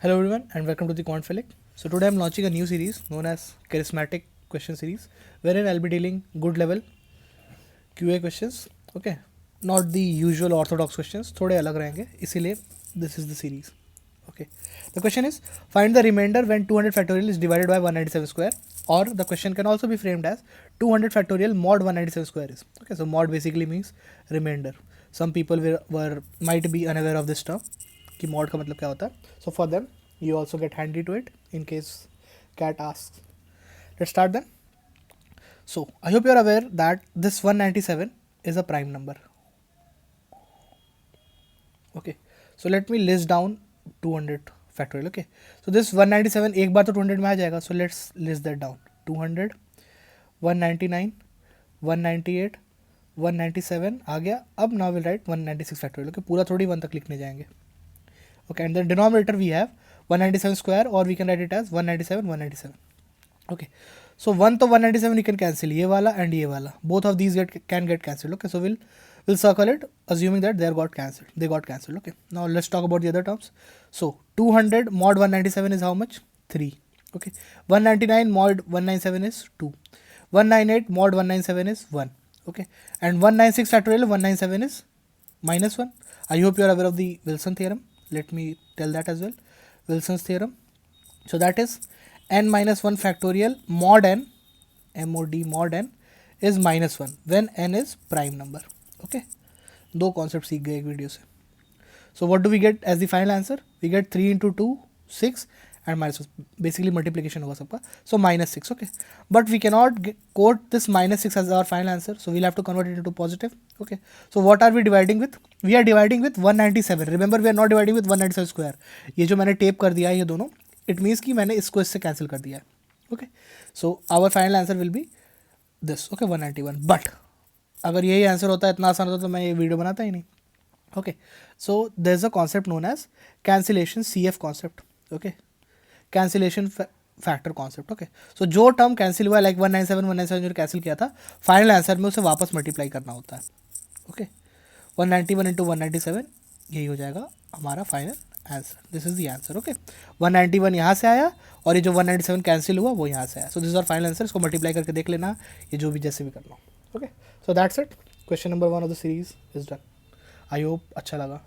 Hello everyone and welcome to the Quantphilic. So today I'm launching a new series known as Charismatic Question Series, wherein I'll be dealing good level QA questions. Okay, not the usual orthodox questions. थोड़े अलग रहेंगे, इसीलिए this is the series. Okay, the question is find the remainder when 200 factorial is divided by 197 square, or the question can also be framed as 200 factorial mod 197 square is. Okay, so mod basically means remainder. Some people might be unaware of this term कि mod का मतलब क्या होता है. So for them you also get handy to it in case cat asks. Let's start then. So I hope you're aware that this 197 is a prime number. Okay, so let me list down 200 factorial. Okay, so this 197 एक बार तो 200 में आ जाएगा. So let's list that down. 200, 199, 198, 197 आ गया. अब now we'll write 196 factorial. Okay, पूरा थोड़ी 1 तक लिखने जाएंगे. Okay, and then denominator we have 197 square, or we can write it as 197 197. Okay, so 1 to 197 you can cancel ये वाला and ये वाला, both of these can get cancelled. Okay, so we'll circle it assuming that they got cancelled. Okay, now let's talk about the other terms. So 200 mod 197 is how much? 3. Okay, 199 mod 197 is 2. 198 mod 197 is 1. Okay, and 196 factorial 197 is -1. I hope you are aware of the Wilson theorem. Let me tell that as well. Wilson's theorem. So that is n minus 1 factorial mod n, mod n is -1 when n is prime number. Okay, दो concepts सीख गए एक video से. So what do we get as the final answer? We get 3 into 2 6 and -1. Basically multiplication होगा सबका. So -6. Okay, but we cannot quote this -6 as our final answer, so we'll have to convert it into positive. Okay, so what are we dividing with? We are dividing with 197. Remember, we are not dividing with 197 square. ये जो मैंने tape कर दिया है ये दोनों, it means कि मैंने इसको इससे कैंसिल कर दिया है. Okay, so our final answer will be this. Okay, 191. But अगर यही आंसर होता है, इतना आसान होता तो मैं ये वीडियो बनाता ही नहीं. Okay, so there's a concept known as cancellation CF concept. Okay, cancellation factor concept. Okay, so जो टर्म कैंसिल हुआ लाइक 197 जो कैंसिल किया था, फाइनल आंसर में उसे वापस मल्टीप्लाई करना होता है. ओके, 191 इंटू 197 यही हो जाएगा हमारा final answer. This is the answer. Okay, 191 यहाँ से आया और ये जो 197 कैंसिल हुआ वो यहाँ से आया. So this is our final answer. इसको मल्टीप्लाई करके देख लेना, ये जो भी जैसे भी करना. Okay, so that's it. Question number 1 of the series is done. I hope अच्छा लगा.